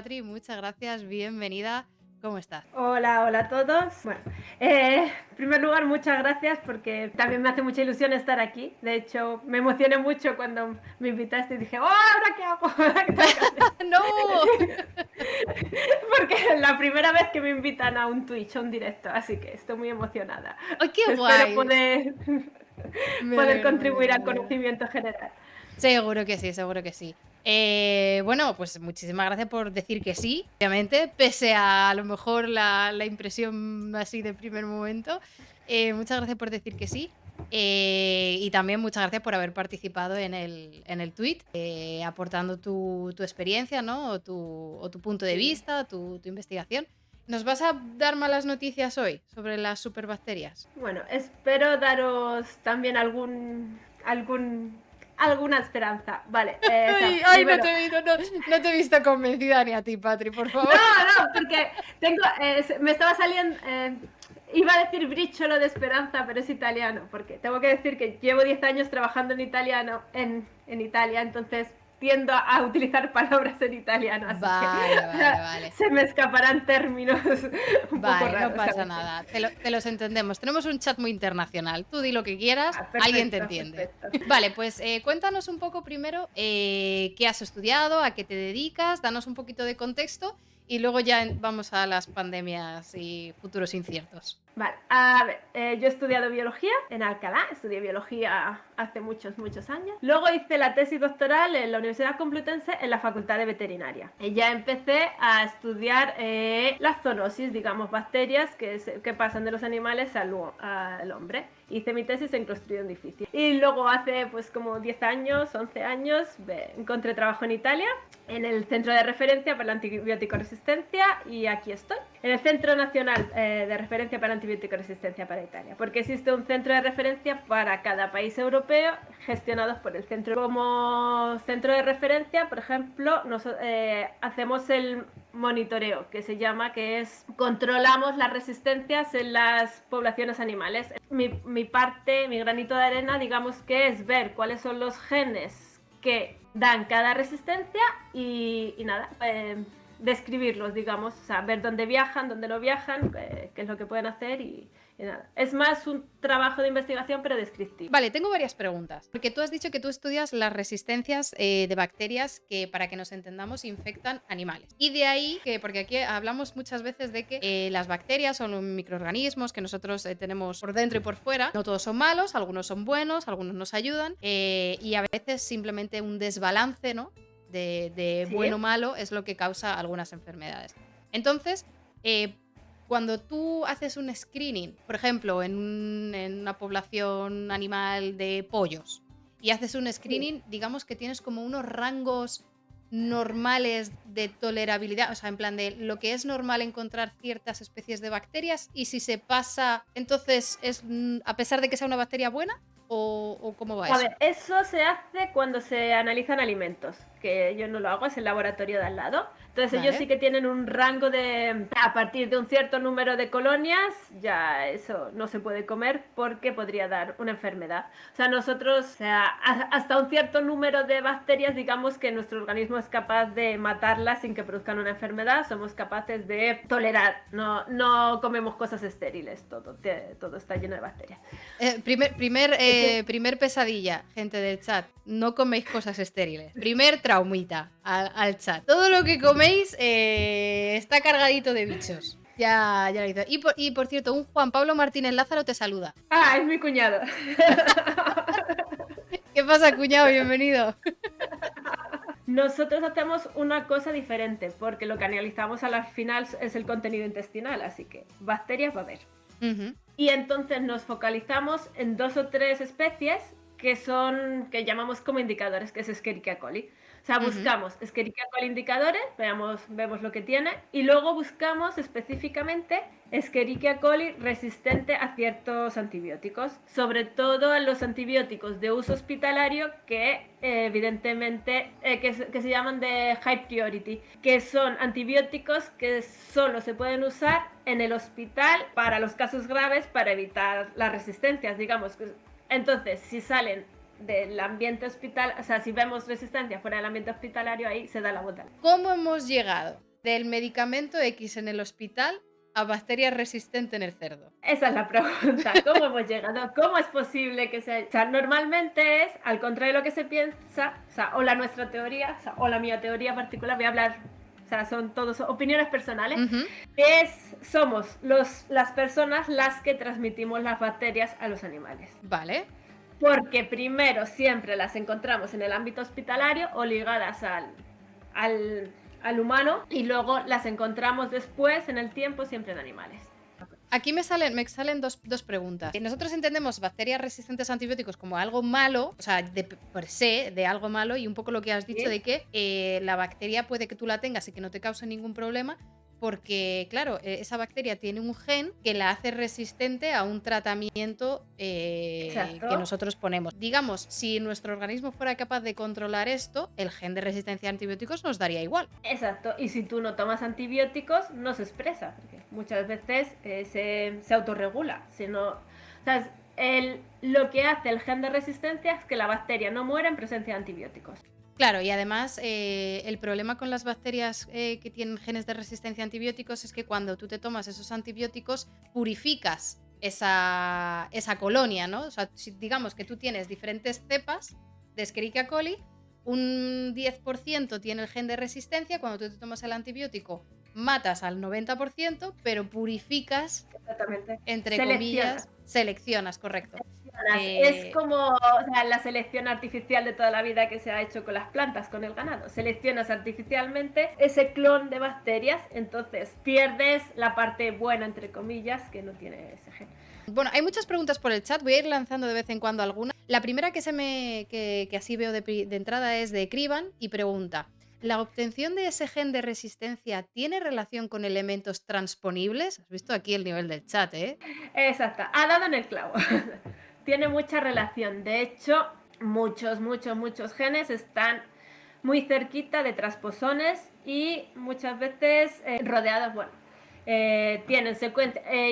Patri, muchas gracias, bienvenida. ¿Cómo estás? Hola, hola a todos. Bueno, en primer lugar, muchas gracias porque también me hace mucha ilusión estar aquí. De hecho, me emocioné mucho cuando me invitaste y dije, ¡oh, ahora qué hago! ¿Ahora qué tengo que hacer? ¡No! Porque es la primera vez que me invitan a un Twitch, a un directo, así que estoy muy emocionada. ¡Ay, qué Espero guay! Me poder alegro, me contribuir alegro, al me alegro. conocimiento general. Seguro que sí, seguro que sí. Bueno, pues muchísimas gracias por decir que sí, obviamente, pese a lo mejor la impresión así de primer momento. Muchas gracias por decir que sí. Y también muchas gracias por haber participado en el tweet, aportando tu experiencia, ¿no? O tu punto de Sí. vista, tu investigación. ¿Nos vas a dar malas noticias hoy sobre las superbacterias? Bueno, espero daros también alguna esperanza. Vale, o Ay, sea, ay, primero, no te he visto convencida ni a ti, Patri, por no, favor. no, porque me estaba saliendo, iba a decir briciolo de esperanza, pero es italiano, porque tengo que decir que llevo 10 años trabajando en italiano en Italia, entonces tiendo a utilizar palabras en italiano, así que Vale, vale, vale. se me escaparán términos un poco Vale, no raros a pasa veces. nada. Te los entendemos. Tenemos un chat muy internacional. Tú di lo que quieras, alguien te Perfecto, entiende. perfecto. Vale, pues cuéntanos un poco primero qué has estudiado, a qué te dedicas, danos un poquito de contexto y luego ya vamos a las pandemias y futuros inciertos. Vale, a ver, yo he estudiado biología en Alcalá, estudié biología hace muchos, muchos años. Luego hice la tesis doctoral en la Universidad Complutense en la Facultad de Veterinaria. Y ya empecé a estudiar la zoonosis, digamos, bacterias que pasan de los animales al hombre. Hice mi tesis en Clostridium difficile. Y luego hace pues como 10 años, 11 años, encontré trabajo en Italia, en el Centro de Referencia para la Antibiótico Resistencia, y aquí estoy, en el Centro Nacional de Referencia para la Antibiótico Resistencia para Italia, porque existe un centro de referencia para cada país europeo gestionados por el centro. Como centro de referencia, por ejemplo, hacemos el monitoreo, que se llama, que es controlamos las resistencias en las poblaciones animales. Mi parte, mi granito de arena, digamos que es ver cuáles son los genes que dan cada resistencia y nada, describirlos, digamos, o sea, ver dónde viajan, dónde no viajan, qué es lo que pueden hacer y nada. Es más un trabajo de investigación, pero descriptivo. Vale, tengo varias preguntas. Porque tú has dicho que tú estudias las resistencias de bacterias que, para que nos entendamos, infectan animales. Y de ahí que, porque aquí hablamos muchas veces de que las bacterias son microorganismos que nosotros tenemos por dentro y por fuera. No todos son malos, algunos son buenos, algunos nos ayudan. Y a veces simplemente un desbalance, ¿no? De ¿Sí? bueno o malo es lo que causa algunas enfermedades. Entonces, cuando tú haces un screening, por ejemplo, en una población animal de pollos, y haces un Sí. screening, digamos que tienes como unos rangos normales de tolerabilidad, o sea, en plan de lo que es normal encontrar ciertas especies de bacterias, y si se pasa, entonces es a pesar de que sea una bacteria buena, o cómo va A eso. ver, eso se hace cuando se analizan alimentos, que yo no lo hago, es el laboratorio de al lado. Entonces ellos sí Vale. que tienen un rango de, a partir de un cierto número de colonias, ya eso no se puede comer porque podría dar una enfermedad. O sea, nosotros, o sea, hasta un cierto número de bacterias, digamos que nuestro organismo es capaz de matarlas sin que produzcan una enfermedad, somos capaces de tolerar, no comemos cosas estériles, todo está lleno de bacterias. Primer pesadilla, gente del chat. No coméis cosas estériles. Primer traumita al chat. Todo lo que coméis está cargadito de bichos. Ya lo hizo. Y por cierto, un Juan Pablo Martínez Lázaro te saluda. Ah, es mi cuñado. ¿Qué pasa, cuñado? Bienvenido. Nosotros hacemos una cosa diferente, porque lo que analizamos al final es el contenido intestinal, así que bacterias va a haber. Ujú. Y entonces nos focalizamos en 2 o 3 especies que llamamos como indicadores, que es Escherichia coli. O sea, Ujú. buscamos Escherichia coli indicadores, vemos lo que tiene, y luego buscamos específicamente Escherichia coli resistente a ciertos antibióticos, sobre todo a los antibióticos de uso hospitalario que evidentemente que se llaman de high priority, que son antibióticos que solo se pueden usar en el hospital para los casos graves para evitar las resistencias, digamos. Entonces, si salen del ambiente hospital, o sea, si vemos resistencia fuera del ambiente hospitalario, ahí se da la vuelta. ¿Cómo hemos llegado del medicamento X en el hospital a bacteria resistente en el cerdo? Esa es la pregunta. ¿Cómo hemos llegado? ¿Cómo es posible que sea? O sea, normalmente es, al contrario de lo que se piensa, o sea, o la nuestra teoría, o sea, o la mía teoría particular, voy a hablar, o sea, son todos opiniones personales, somos las personas las que transmitimos las bacterias a los animales. Vale. Porque primero siempre las encontramos en el ámbito hospitalario o ligadas al humano, y luego las encontramos después en el tiempo siempre en animales. Aquí me salen dos preguntas. Nosotros entendemos bacterias resistentes a antibióticos como algo malo, o sea, per se, de algo malo, y un poco lo que has dicho de que la bacteria puede que tú la tengas y que no te cause ningún problema, porque, claro, esa bacteria tiene un gen que la hace resistente a un tratamiento que nosotros ponemos. Digamos, si nuestro organismo fuera capaz de controlar esto, el gen de resistencia a antibióticos nos daría igual. Exacto, y si tú no tomas antibióticos, no se expresa, porque muchas veces se autorregula. O sea, lo que hace el gen de resistencia es que la bacteria no muera en presencia de antibióticos. Claro, y además el problema con las bacterias que tienen genes de resistencia a antibióticos es que cuando tú te tomas esos antibióticos purificas esa colonia, ¿no? O sea, digamos que tú tienes diferentes cepas de Escherichia coli, un 10% tiene el gen de resistencia, cuando tú te tomas el antibiótico matas al 90%, pero purificas, entre comillas, seleccionas, correcto. Es como, o sea, la selección artificial de toda la vida que se ha hecho con las plantas, con el ganado. Seleccionas artificialmente ese clon de bacterias, entonces pierdes la parte buena, entre comillas, que no tiene ese gen. Bueno, hay muchas preguntas por el chat, voy a ir lanzando de vez en cuando alguna. La primera que así veo de entrada es de Criban y pregunta: ¿la obtención de ese gen de resistencia tiene relación con elementos transponibles? Has visto aquí el nivel del chat, ¿eh? Exacto, ha dado en el clavo. Tiene mucha relación. De hecho, muchos genes están muy cerquita de transposones y muchas veces rodeados, bueno, tienen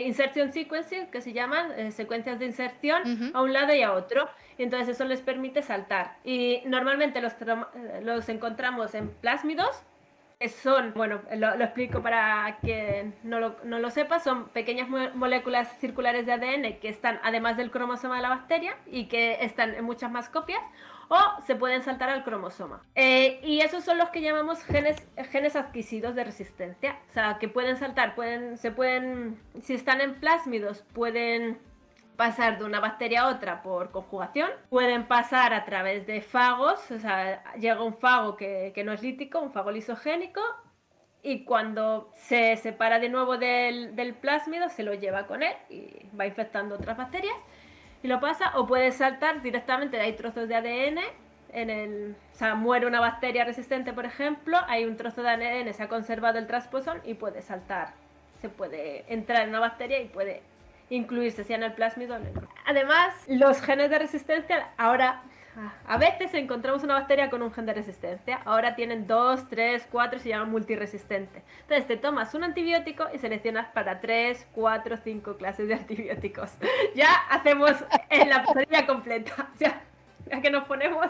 insertion sequencing, que se llaman secuencias de inserción a un lado y a otro, y entonces eso les permite saltar. Y normalmente los encontramos en plásmidos, que son, bueno, lo explico para quien no lo sepa, son pequeñas moléculas circulares de ADN que están además del cromosoma de la bacteria y que están en muchas más copias, o se pueden saltar al cromosoma. Y esos son los que llamamos genes adquisidos de resistencia. O sea, que pueden saltar, si están en plásmidos, pueden pasar de una bacteria a otra por conjugación, pueden pasar a través de fagos, o sea, llega un fago que no es lítico, un fago lisogénico, y cuando se separa de nuevo del plásmido, se lo lleva con él y va infectando otras bacterias y lo pasa, o puede saltar directamente, hay trozos de ADN o sea, muere una bacteria resistente, por ejemplo, hay un trozo de ADN, se ha conservado el transposón y puede saltar, se puede entrar en una bacteria y puede incluirse sea en el plásmido o en el... Además, los genes de resistencia, ahora a veces encontramos una bacteria con un gen de resistencia, ahora tienen 2, 3, 4, se llaman multiresistentes. Entonces te tomas un antibiótico y seleccionas para 3, 4, 5 clases de antibióticos. Ya hacemos la pasarilla completa, ya que nos ponemos...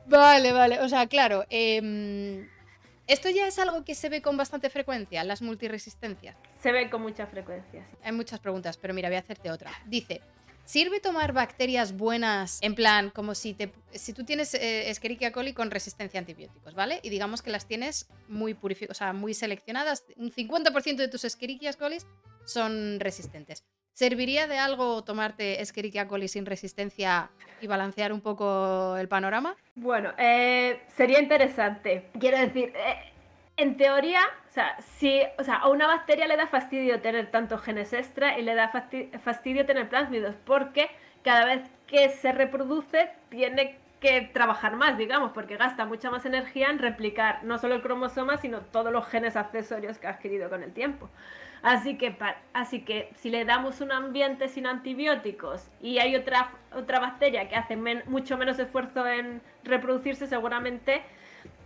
Vale, o sea, claro, esto ya es algo que se ve con bastante frecuencia, las multiresistencias. Se ve con mucha frecuencia. Sí. Hay muchas preguntas, pero mira, voy a hacerte otra. Dice: ¿sirve tomar bacterias buenas, en plan, como si tú tienes Escherichia coli con resistencia a antibióticos, ¿vale? Y digamos que las tienes muy purificadas, o sea, muy seleccionadas, un 50% de tus Escherichia coli son resistentes. ¿Serviría de algo tomarte Escherichia coli sin resistencia y balancear un poco el panorama? Bueno, sería interesante. Quiero decir, en teoría, o sea, a una bacteria le da fastidio tener tantos genes extra y le da fastidio tener plásmidos, porque cada vez que se reproduce tiene que trabajar más, digamos, porque gasta mucha más energía en replicar no solo el cromosoma, sino todos los genes accesorios que ha adquirido con el tiempo. Así que si le damos un ambiente sin antibióticos y hay otra bacteria que hace mucho menos esfuerzo en reproducirse, seguramente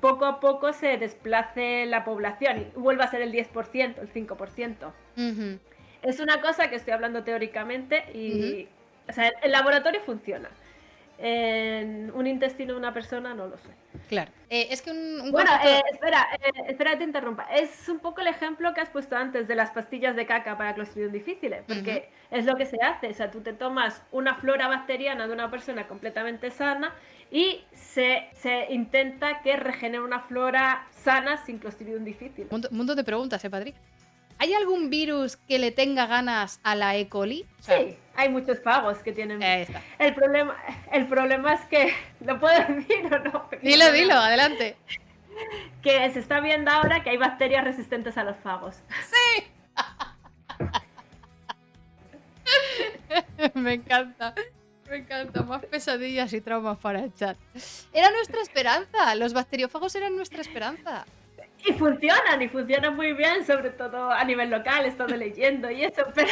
poco a poco se desplace la población y vuelva a ser el 10%, el 5%. Es una cosa que estoy hablando teóricamente y o sea, el laboratorio funciona. en un intestino de una persona, no lo sé. Claro. Es que un Bueno, concepto... espera que te interrumpa. Es un poco el ejemplo que has puesto antes de las pastillas de caca para Clostridium difficile, porque es lo que se hace. O sea, tú te tomas una flora bacteriana de una persona completamente sana y se intenta que regenere una flora sana sin Clostridium difficile. Mundo de preguntas, Padri. ¿Hay algún virus que le tenga ganas a la E. coli? O sea, Sí, hay muchos fagos que tienen. Está. El problema es que, ¿lo puedo decir o no? Dilo, adelante. Que se está viendo ahora que hay bacterias resistentes a los fagos. ¡Sí! Me encanta. Me encanta. Más pesadillas y traumas para el chat. Era nuestra esperanza. Los bacteriófagos eran nuestra esperanza. Y funcionan muy bien, sobre todo a nivel local, he estado leyendo y eso, pero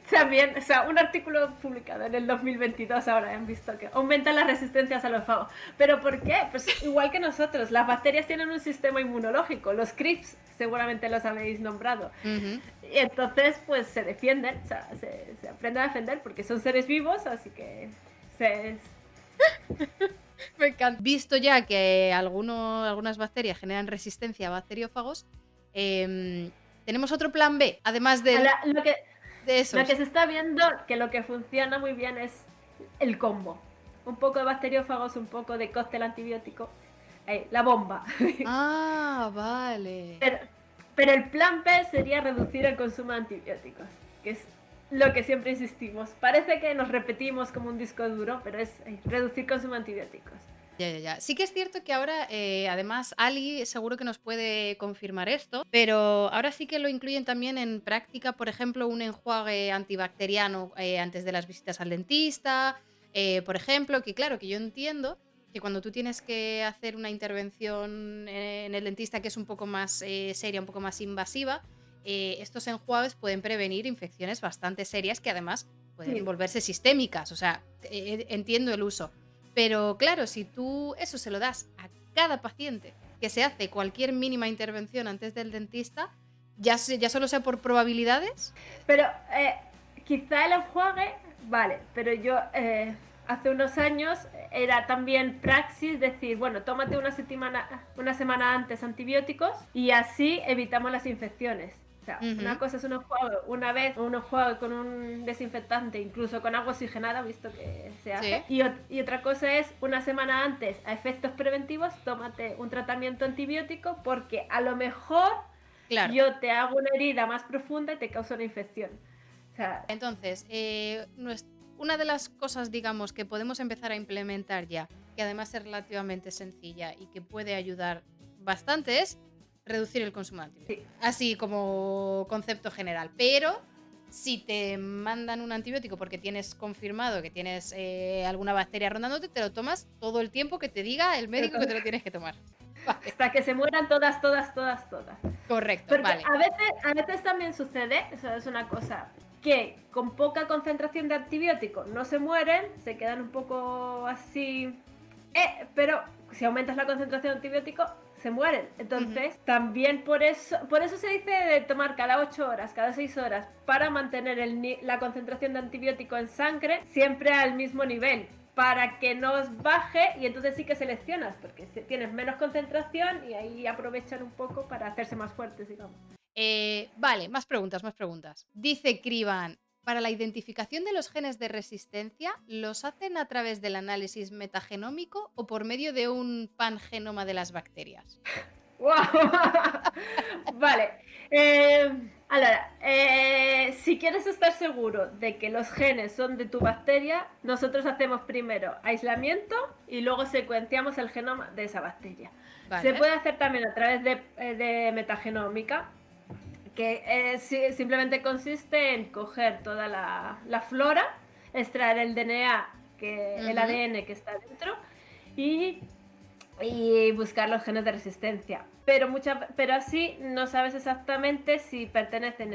también, o sea, un artículo publicado en el 2022 ahora han visto que aumentan las resistencias a los fagos. ¿Pero por qué? Pues igual que nosotros, las bacterias tienen un sistema inmunológico, los CRIPS seguramente los habéis nombrado. Y entonces, pues se defienden, o sea, se aprenden a defender porque son seres vivos, así que Me encanta. Visto ya que algunas bacterias generan resistencia a bacteriófagos, tenemos otro plan B, además de eso. Lo que se está viendo, que lo que funciona muy bien es el combo. Un poco de bacteriófagos, un poco de cóctel antibiótico. La bomba. Ah, vale. Pero el plan B sería reducir el consumo de antibióticos, que es lo que siempre insistimos. Parece que nos repetimos como un disco duro, pero es reducir consumo de antibióticos. Ya. Sí que es cierto que ahora, además, Ali seguro que nos puede confirmar esto, pero ahora sí que lo incluyen también en práctica, por ejemplo, un enjuague antibacteriano antes de las visitas al dentista, por ejemplo, que claro, que yo entiendo que cuando tú tienes que hacer una intervención en el dentista que es un poco más seria, un poco más invasiva, estos enjuagues pueden prevenir infecciones bastante serias que además pueden volverse sistémicas, o sea, entiendo el uso. Pero claro, si tú eso se lo das a cada paciente que se hace cualquier mínima intervención antes del dentista, ya solo sea por probabilidades. Pero quizá el enjuague, vale, pero yo hace unos años era también praxis decir, bueno, tómate una semana antes antibióticos y así evitamos las infecciones. O sea, una cosa es un enjuague una vez, un enjuague con un desinfectante, incluso con agua oxigenada, visto que se hace. Sí. Y otra cosa es, una semana antes, a efectos preventivos, tómate un tratamiento antibiótico porque a lo mejor yo te hago una herida más profunda y te causa una infección. O sea, entonces, una de las cosas, digamos, que podemos empezar a implementar ya, que además es relativamente sencilla y que puede ayudar bastante, es reducir el consumo de antibióticos. Sí. Así como concepto general. Pero si te mandan un antibiótico porque tienes confirmado que tienes alguna bacteria rondándote, te lo tomas todo el tiempo que te diga el médico que te lo tienes que tomar. Vale. Hasta que se mueran todas. Correcto, porque vale. A veces también sucede, eso es una cosa, que con poca concentración de antibiótico no se mueren, se quedan un poco así, pero si aumentas la concentración de antibiótico se mueren. Entonces, también por eso se dice de tomar cada 8 horas, cada 6 horas, para mantener la concentración de antibiótico en sangre siempre al mismo nivel, para que no os baje y entonces sí que seleccionas, porque tienes menos concentración y ahí aprovechan un poco para hacerse más fuertes, digamos. Vale, más preguntas. Dice Kriban, para la identificación de los genes de resistencia, ¿los hacen a través del análisis metagenómico o por medio de un pangenoma de las bacterias? ¡Wow! Vale. Ahora, si quieres estar seguro de que los genes son de tu bacteria, nosotros hacemos primero aislamiento y luego secuenciamos el genoma de esa bacteria. Vale. Se puede hacer también a través de metagenómica, que simplemente consiste en coger toda la flora, extraer el DNA, el ADN que está dentro y buscar los genes de resistencia. Pero así no sabes exactamente si pertenecen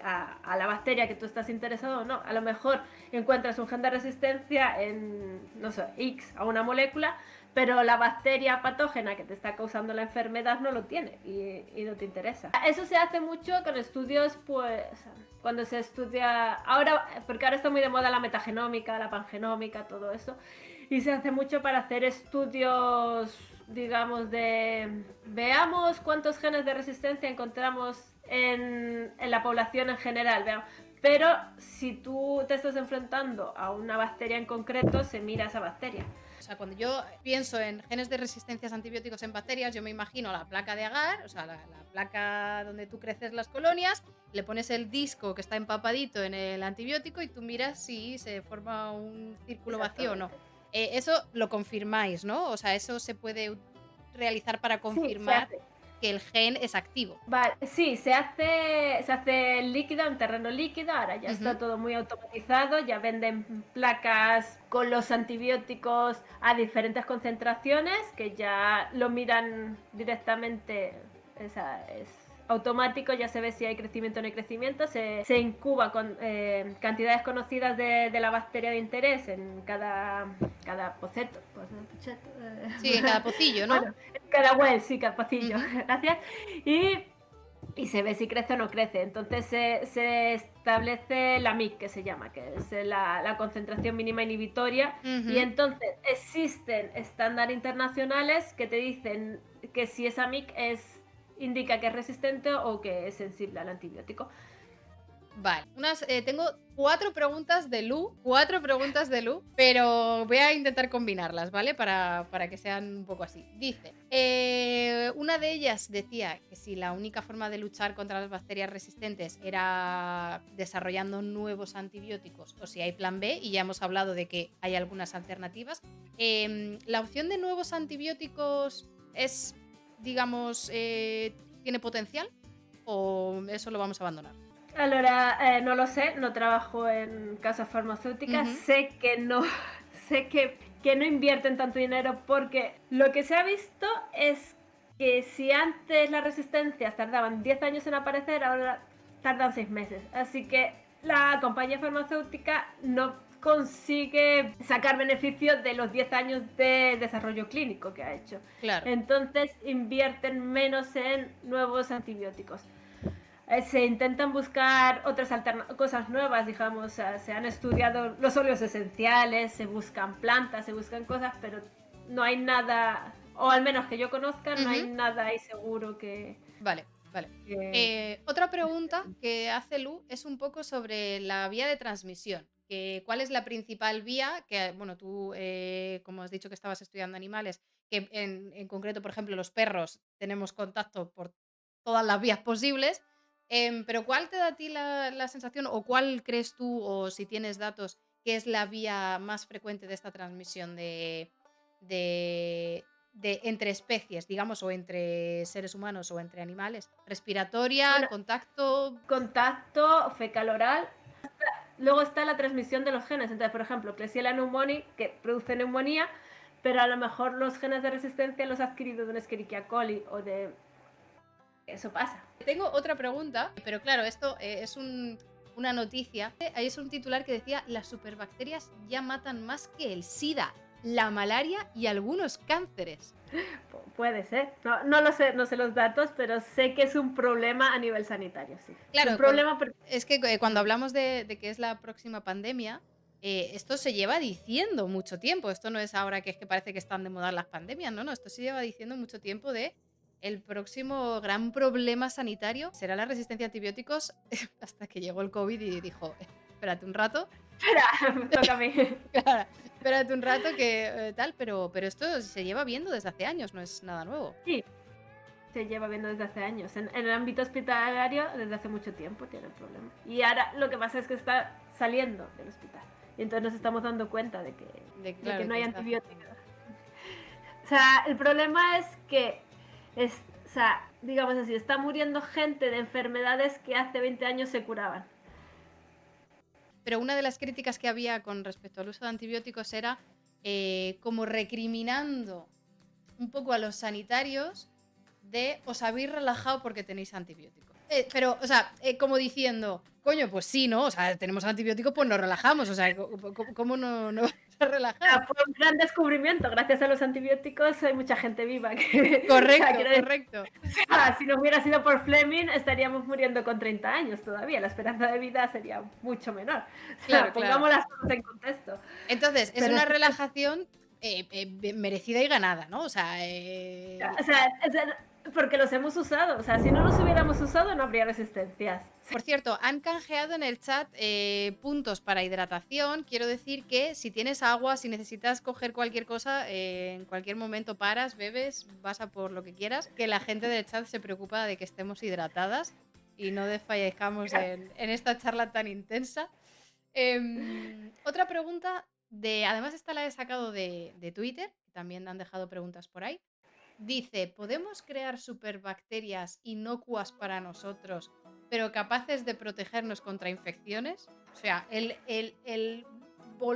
a la bacteria que tú estás interesado o no. A lo mejor encuentras un gen de resistencia en, no sé, X a una molécula, pero la bacteria patógena que te está causando la enfermedad no lo tiene y no te interesa. Eso se hace mucho con estudios, pues, cuando se estudia, ahora, porque ahora está muy de moda la metagenómica, la pangenómica, todo eso, y se hace mucho para hacer estudios, digamos, de veamos cuántos genes de resistencia encontramos en la población en general, veamos. Pero si tú te estás enfrentando a una bacteria en concreto, se mira esa bacteria. O sea, cuando yo pienso en genes de resistencias a antibióticos en bacterias, yo me imagino la placa de agar, o sea, la placa donde tú creces las colonias, le pones el disco que está empapadito en el antibiótico y tú miras si se forma un círculo vacío o no. Eso lo confirmáis, ¿no? O sea, eso se puede realizar para confirmar que el gen es activo. Vale, sí, se hace líquido, en terreno líquido, ahora ya está todo muy automatizado, ya venden placas con los antibióticos a diferentes concentraciones que ya lo miran directamente, es automático, ya se ve si hay crecimiento o no hay crecimiento, se incuba con cantidades conocidas de la bacteria de interés en cada poceto. Sí, en cada pocillo, ¿no? Bueno, en cada well, sí, cada pocillo, gracias. Y se ve si crece o no crece. Entonces se establece la MIC, que se llama, que es la concentración mínima inhibitoria. Y entonces existen estándares internacionales que te dicen que si esa MIC indica que es resistente o que es sensible al antibiótico. Vale, tengo 4 preguntas de Lu, pero voy a intentar combinarlas, ¿vale? Para que sean un poco así. Dice, una de ellas decía que si la única forma de luchar contra las bacterias resistentes era desarrollando nuevos antibióticos o si hay plan B, y ya hemos hablado de que hay algunas alternativas. ¿La opción de nuevos antibióticos es, digamos, tiene potencial o eso lo vamos a abandonar? Ahora, no lo sé, no trabajo en casas farmacéuticas, sé que no invierten tanto dinero porque lo que se ha visto es que si antes las resistencias tardaban 10 años en aparecer, ahora tardan 6 meses. Así que la compañía farmacéutica no consigue sacar beneficio de los 10 años de desarrollo clínico que ha hecho. Claro. Entonces invierten menos en nuevos antibióticos. Se intentan buscar otras cosas nuevas, digamos, se han estudiado los óleos esenciales, se buscan plantas, se buscan cosas, pero no hay nada, o al menos que yo conozca, no hay nada ahí seguro que... Vale. Otra pregunta que hace Lu es un poco sobre la vía de transmisión. ¿Cuál es la principal vía? Que, bueno, tú, como has dicho que estabas estudiando animales, que en concreto, por ejemplo, los perros tenemos contacto por todas las vías posibles. Pero ¿cuál te da a ti la sensación o cuál crees tú, o si tienes datos, que es la vía más frecuente de esta transmisión de entre especies, digamos, o entre seres humanos o entre animales? ¿Respiratoria, Bueno, contacto fecal-oral? Luego está la transmisión de los genes. Entonces, por ejemplo, Klebsiella pneumoniae, que produce neumonía, pero a lo mejor los genes de resistencia los ha adquirido de un Escherichia coli o de... Eso pasa. Tengo otra pregunta, pero claro, esto es una noticia. Ahí es un titular que decía: las superbacterias ya matan más que el SIDA, la malaria y algunos cánceres. Puede ser. No lo sé, no sé los datos, pero sé que es un problema a nivel sanitario, sí. Claro, es un problema es que cuando hablamos de que es la próxima pandemia, esto se lleva diciendo mucho tiempo. Esto no es ahora que es que parece que están de moda las pandemias, no, esto se lleva diciendo mucho tiempo de el próximo gran problema sanitario será la resistencia a antibióticos, hasta que llegó el COVID y dijo, espérate un rato. Espera, me toca a mí. Claro, espérate un rato que tal, pero esto se lleva viendo desde hace años, no es nada nuevo. Sí, se lleva viendo desde hace años. En el ámbito hospitalario, desde hace mucho tiempo tiene el problema. Y ahora lo que pasa es que está saliendo del hospital. Y entonces nos estamos dando cuenta de que no hay antibióticos. O sea, el problema es que o sea, digamos así, está muriendo gente de enfermedades que hace 20 años se curaban. Pero una de las críticas que había con respecto al uso de antibióticos era como recriminando un poco a los sanitarios de os habéis relajado porque tenéis antibióticos. Pero, o sea, como diciendo, coño, pues sí, ¿no? O sea, tenemos antibióticos, pues nos relajamos. O sea, ¿cómo no? Relajar. Fue un gran descubrimiento. Gracias a los antibióticos hay mucha gente viva. Que, Correcto, decir, correcto. si no hubiera sido por Fleming, estaríamos muriendo con 30 años todavía. La esperanza de vida sería mucho menor. Claro, Pongamos claro. las cosas en contexto. Entonces, es Pero una relajación merecida y ganada, ¿no? O sea, porque los hemos usado. O sea, si no los hubiéramos usado, no habría resistencias. por cierto, han canjeado en el chat puntos para hidratación. Quiero decir que si tienes agua, si necesitas coger cualquier cosa, en cualquier momento paras, bebes, vas a por lo que quieras. Que la gente del chat se preocupa de que estemos hidratadas y no desfallezcamos en esta charla tan intensa. Otra pregunta, además esta la he sacado de Twitter, que también han dejado preguntas por ahí. Dice, ¿podemos crear superbacterias inocuas para nosotros, pero capaces de protegernos contra infecciones? O sea, el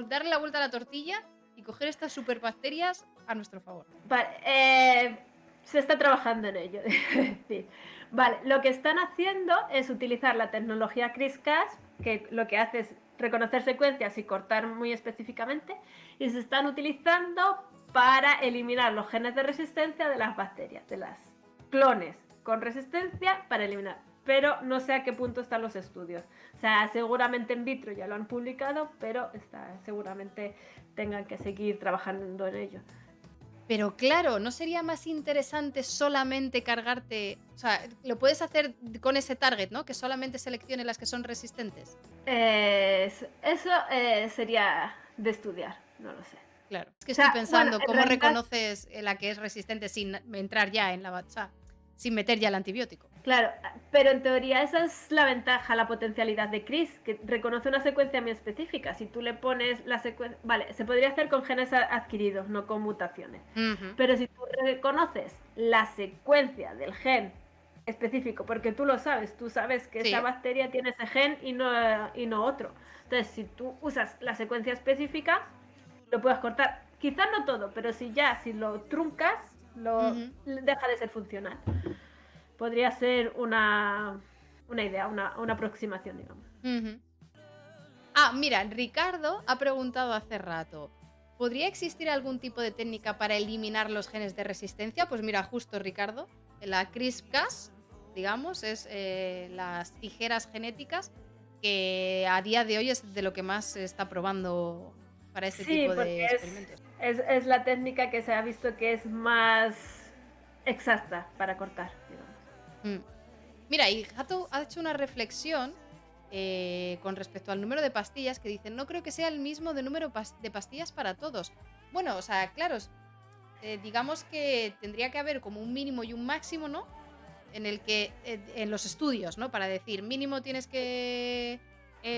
darle la vuelta a la tortilla y coger estas superbacterias a nuestro favor. Vale, se está trabajando en ello. Vale, lo que están haciendo es utilizar la tecnología CRISPR-Cas, que lo que hace es reconocer secuencias y cortar muy específicamente, y se están utilizando para eliminar los genes de resistencia de las bacterias, de las clones con resistencia para eliminar. Pero no sé a qué punto están los estudios. O sea, seguramente en vitro ya lo han publicado, pero seguramente tengan que seguir trabajando en ello. Pero claro, ¿no sería más interesante solamente cargarte? O sea, lo puedes hacer con ese target, ¿no? Que solamente seleccione las que son resistentes. Eso sería de estudiar, no lo sé. Claro. Es que estoy pensando, ¿cómo reconoces la que es resistente sin entrar ya en la batcha? Sin meter ya el antibiótico. Claro, pero en teoría esa es la ventaja, la potencialidad de CRISPR, que reconoce una secuencia muy específica. Si tú le pones la secuencia... Vale, se podría hacer con genes adquiridos, no con mutaciones. Pero si tú reconoces la secuencia del gen específico, porque tú lo sabes, tú sabes que esa bacteria tiene ese gen y no otro. Entonces, si tú usas la secuencia específica, lo puedes cortar. Quizás no todo, pero si lo truncas, deja de ser funcional. Podría ser una idea, una aproximación, digamos. Mira, Ricardo ha preguntado hace rato, ¿podría existir algún tipo de técnica para eliminar los genes de resistencia? Pues mira, justo Ricardo, la CRISPR-Cas, digamos, es las tijeras genéticas que a día de hoy es de lo que más se está probando para este tipo de experimentos. Es la técnica que se ha visto que es más exacta para cortar, digamos. Mira, y Hato ha hecho una reflexión con respecto al número de pastillas que dicen, no creo que sea el mismo de número de pastillas para todos. Bueno, o sea, claro, digamos que tendría que haber como un mínimo y un máximo, ¿no? En el que, en los estudios, ¿no? Para decir, mínimo tienes que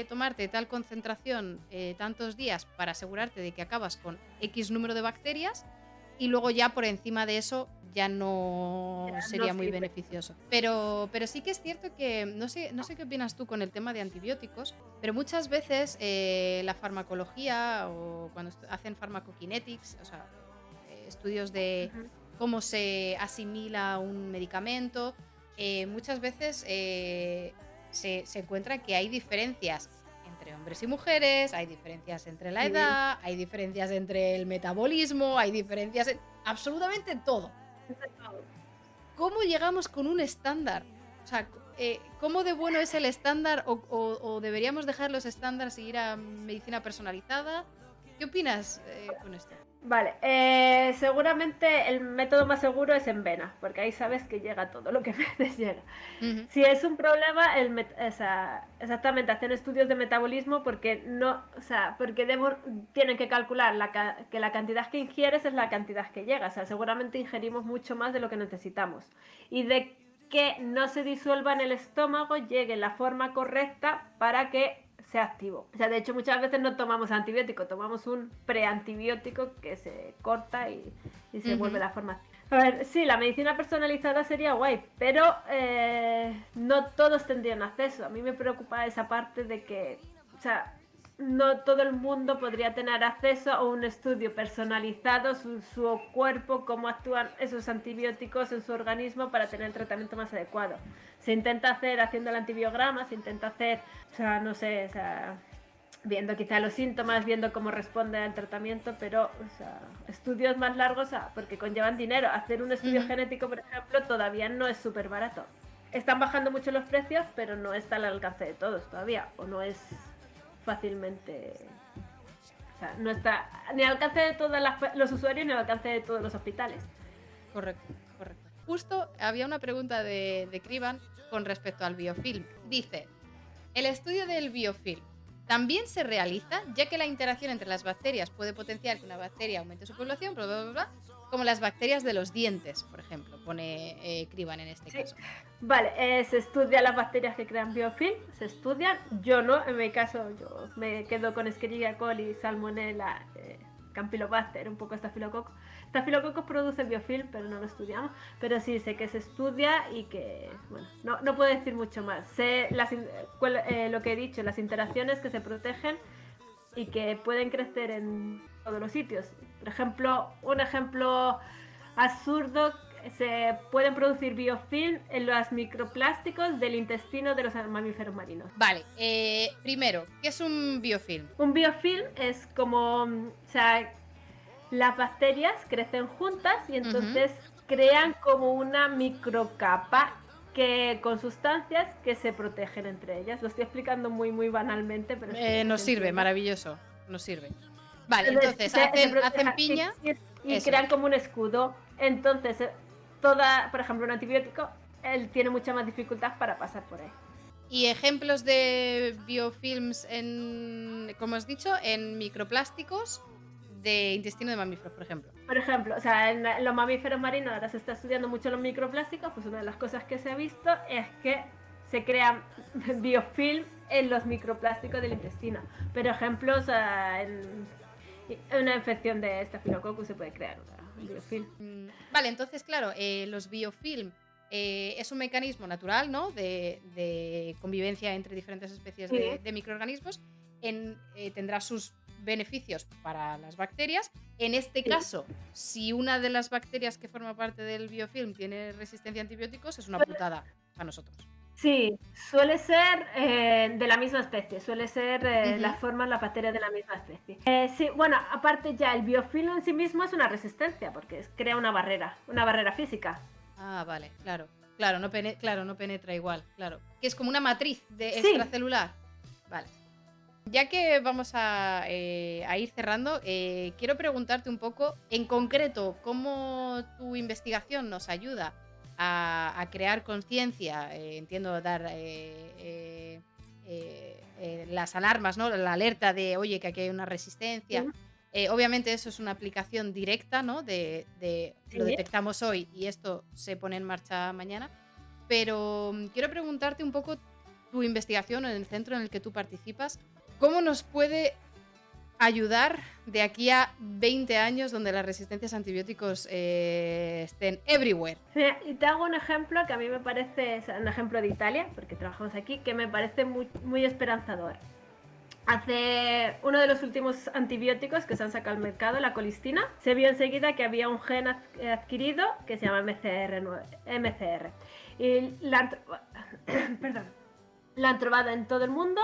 tomarte tal concentración tantos días para asegurarte de que acabas con X número de bacterias y luego ya por encima de eso ya no sería muy beneficioso. Pero sí que es cierto que, no sé qué opinas tú con el tema de antibióticos, pero muchas veces la farmacología o cuando hacen farmacokinetics, o sea, estudios de cómo se asimila un medicamento, muchas veces se encuentra que hay diferencias entre hombres y mujeres, hay diferencias entre la edad, hay diferencias entre el metabolismo, hay diferencias en absolutamente todo. ¿Cómo llegamos con un estándar? O sea, ¿cómo de bueno es el estándar o deberíamos dejar los estándares y ir a medicina personalizada? ¿Qué opinas con esto? Vale, seguramente el método más seguro es en vena, porque ahí sabes que llega todo lo que veces llega. Si es un problema, exactamente, hacer estudios de metabolismo porque tienen que calcular que la cantidad que ingieres es la cantidad que llega. O sea, seguramente ingerimos mucho más de lo que necesitamos. Y de que no se disuelva en el estómago, llegue en la forma correcta para que sea activo. O sea, de hecho muchas veces no tomamos antibiótico, tomamos un preantibiótico que se corta y se vuelve la forma. A ver, sí, la medicina personalizada sería guay, pero no todos tendrían acceso. A mí me preocupa esa parte de que, o sea, no todo el mundo podría tener acceso a un estudio personalizado, su cuerpo, cómo actúan esos antibióticos en su organismo para tener el tratamiento más adecuado. Se intenta hacer haciendo el antibiograma, se intenta hacer, o sea, no sé, o sea, viendo quizá los síntomas, viendo cómo responde al tratamiento, pero o sea, estudios más largos, porque conllevan dinero. Hacer un estudio genético, por ejemplo, todavía no es súper barato. Están bajando mucho los precios, pero no está al alcance de todos todavía, o no es fácilmente... O sea, no está ni al alcance de todos los usuarios ni al alcance de todos los hospitales. Correcto. Justo había una pregunta de Criban con respecto al biofilm. Dice, el estudio del biofilm también se realiza ya que la interacción entre las bacterias puede potenciar que una bacteria aumente su población, bla, bla, bla, bla, como las bacterias de los dientes, por ejemplo, pone Criban en este caso. Vale, se estudian las bacterias que crean biofilm, se estudian. Yo no, en mi caso, yo me quedo con Escherichia coli, Salmonella, Campylobacter, un poco Staphylococcus. Staphylococcus produce biofilm, pero no lo estudiamos. Pero sí, sé que se estudia y que, bueno, no puedo decir mucho más. Sé lo que he dicho, las interacciones que se protegen y que pueden crecer en todos los sitios. Por ejemplo, un ejemplo absurdo, se pueden producir biofilm en los microplásticos del intestino de los mamíferos marinos. Vale, primero, ¿qué es un biofilm? Un biofilm es como, o sea, las bacterias crecen juntas y entonces crean como una microcapa que con sustancias que se protegen entre ellas. Lo estoy explicando muy muy banalmente, pero nos sirve, maravilloso, nos sirve. Vale, entonces hacen piña y crean como un escudo. Entonces, por ejemplo, un antibiótico, él tiene mucha más dificultad para pasar por ahí. Y ejemplos de biofilms como has dicho, en microplásticos de intestino de mamíferos, por ejemplo. Por ejemplo, o sea, en los mamíferos marinos ahora se está estudiando mucho los microplásticos, pues una de las cosas que se ha visto es que se crean biofilm en los microplásticos del intestino. Pero ejemplos, en una infección de Staphylococcus se puede crear un biofilm. Vale, entonces, claro, los biofilm es un mecanismo natural, ¿no? De convivencia entre diferentes especies de microorganismos. Tendrá sus beneficios para las bacterias. En este caso, si una de las bacterias que forma parte del biofilm tiene resistencia a antibióticos, es una putada para nosotros. Sí, suele ser de la misma especie, suele ser las bacterias de la misma especie. Sí, bueno, aparte ya el biofilm en sí mismo es una resistencia, porque crea una barrera física. Ah, vale, claro, no penetra igual, claro. Que es como una matriz extracelular. Vale. Ya que vamos a ir cerrando, quiero preguntarte un poco, en concreto, cómo tu investigación nos ayuda a crear conciencia, entiendo, dar las alarmas, ¿no? La alerta de, oye, que aquí hay una resistencia. Obviamente eso es una aplicación directa, ¿no? Lo detectamos hoy y esto se pone en marcha mañana. Pero quiero preguntarte un poco tu investigación en el centro en el que tú participas. ¿Cómo nos puede ayudar de aquí a 20 años donde las resistencias a antibióticos estén everywhere? Y te hago un ejemplo que a mí me parece, un ejemplo de Italia, porque trabajamos aquí, que me parece muy, muy esperanzador. Hace uno de los últimos antibióticos que se han sacado al mercado, la colistina, se vio enseguida que había un gen adquirido que se llama MCR. Y la han probado en todo el mundo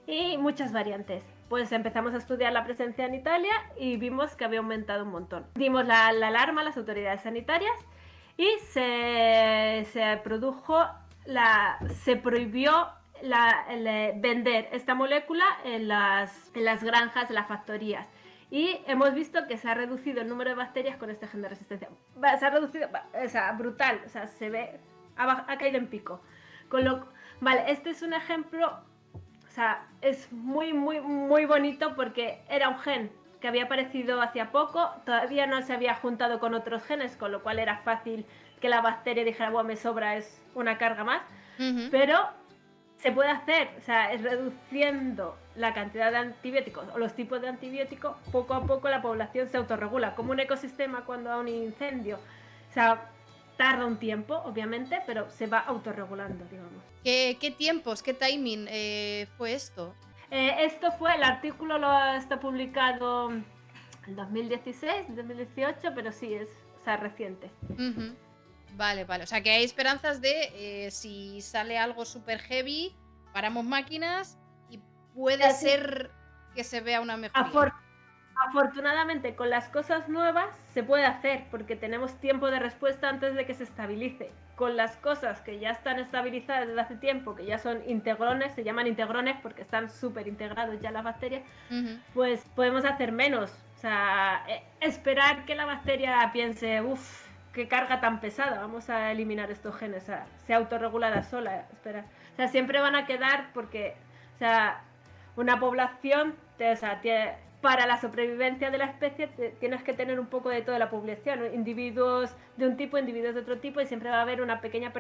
y muchas variantes. Pues empezamos a estudiar la presencia en Italia y vimos que había aumentado un montón. Dimos la alarma a las autoridades sanitarias y se prohibió vender esta molécula en las granjas, en las factorías. Y hemos visto que se ha reducido el número de bacterias con este gen de resistencia. Se ha reducido, o sea, brutal, o sea, se ve, ha caído en pico. Vale, este es un ejemplo, o sea, es muy, muy, muy bonito porque era un gen que había aparecido hacía poco, todavía no se había juntado con otros genes, con lo cual era fácil que la bacteria dijera, bueno, me sobra, es una carga más, pero se puede hacer, o sea, es reduciendo la cantidad de antibióticos o los tipos de antibióticos, poco a poco la población se autorregula, como un ecosistema cuando hay un incendio, o sea, tarda un tiempo, obviamente, pero se va autorregulando, digamos. ¿Qué tiempos, qué timing fue esto? Esto fue, el artículo está publicado en 2016, 2018, pero sí, es reciente. Vale, o sea que hay esperanzas de si sale algo super heavy, paramos máquinas y puede ser que se vea una mejoría. Afortunadamente, con las cosas nuevas se puede hacer porque tenemos tiempo de respuesta antes de que se estabilice. Con las cosas que ya están estabilizadas desde hace tiempo, que ya son integrones, se llaman integrones porque están súper integrados ya las bacterias, pues podemos hacer menos. O sea, esperar que la bacteria piense, uff, qué carga tan pesada, vamos a eliminar estos genes, o sea, se autorregula sola, espera. O sea, siempre van a quedar porque, o sea, una población, para la sobrevivencia de la especie tienes que tener un poco de toda la población, ¿no? Individuos de un tipo, individuos de otro tipo, y siempre va a haber una pequeña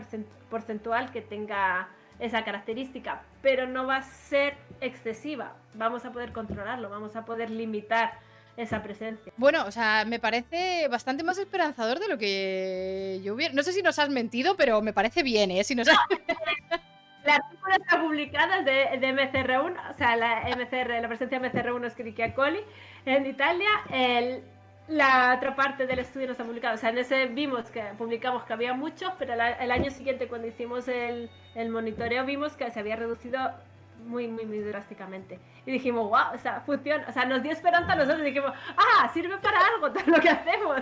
porcentual que tenga esa característica, pero no va a ser excesiva, vamos a poder controlarlo, vamos a poder limitar esa presencia. Bueno, o sea, me parece bastante más esperanzador de lo que yo hubiera... No sé si nos has mentido, pero me parece bien, ¿eh? Si nos has... El artículo está publicado de MCR1, o sea, la presencia de MCR1 Escherichia coli en Italia. La otra parte del estudio no está publicado. O sea, en ese publicamos que había muchos, pero el año siguiente, cuando hicimos el monitoreo, vimos que se había reducido muy, muy, muy drásticamente. Y dijimos, wow, o sea, funciona. O sea, nos dio esperanza a nosotros. Dijimos, sirve para algo todo lo que hacemos.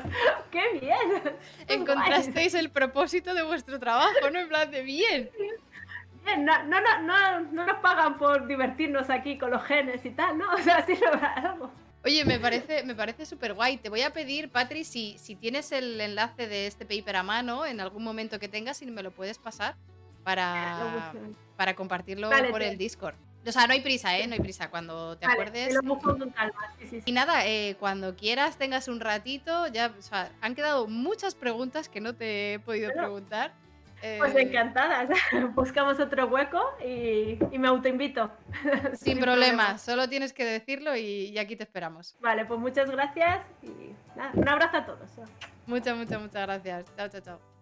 ¡Qué bien! Encontrasteis el propósito de vuestro trabajo, ¿no? En plan de bien. No nos pagan por divertirnos aquí con los genes y tal, ¿no? O sea, sirve para algo. Oye, me parece súper guay. Te voy a pedir, Patri, si tienes el enlace de este paper a mano en algún momento que tengas, si me lo puedes pasar para compartirlo por el Discord. O sea, no hay prisa, ¿eh? No hay prisa. Cuando te acuerdes... Te lo busco con calma. Sí. Y nada, cuando quieras, tengas un ratito, ya, o sea, han quedado muchas preguntas que no te he podido preguntar. Pues encantada, buscamos otro hueco y me autoinvito. Sin problema, solo tienes que decirlo y aquí te esperamos. Vale, pues muchas gracias y nada, un abrazo a todos. Muchas gracias. Chao.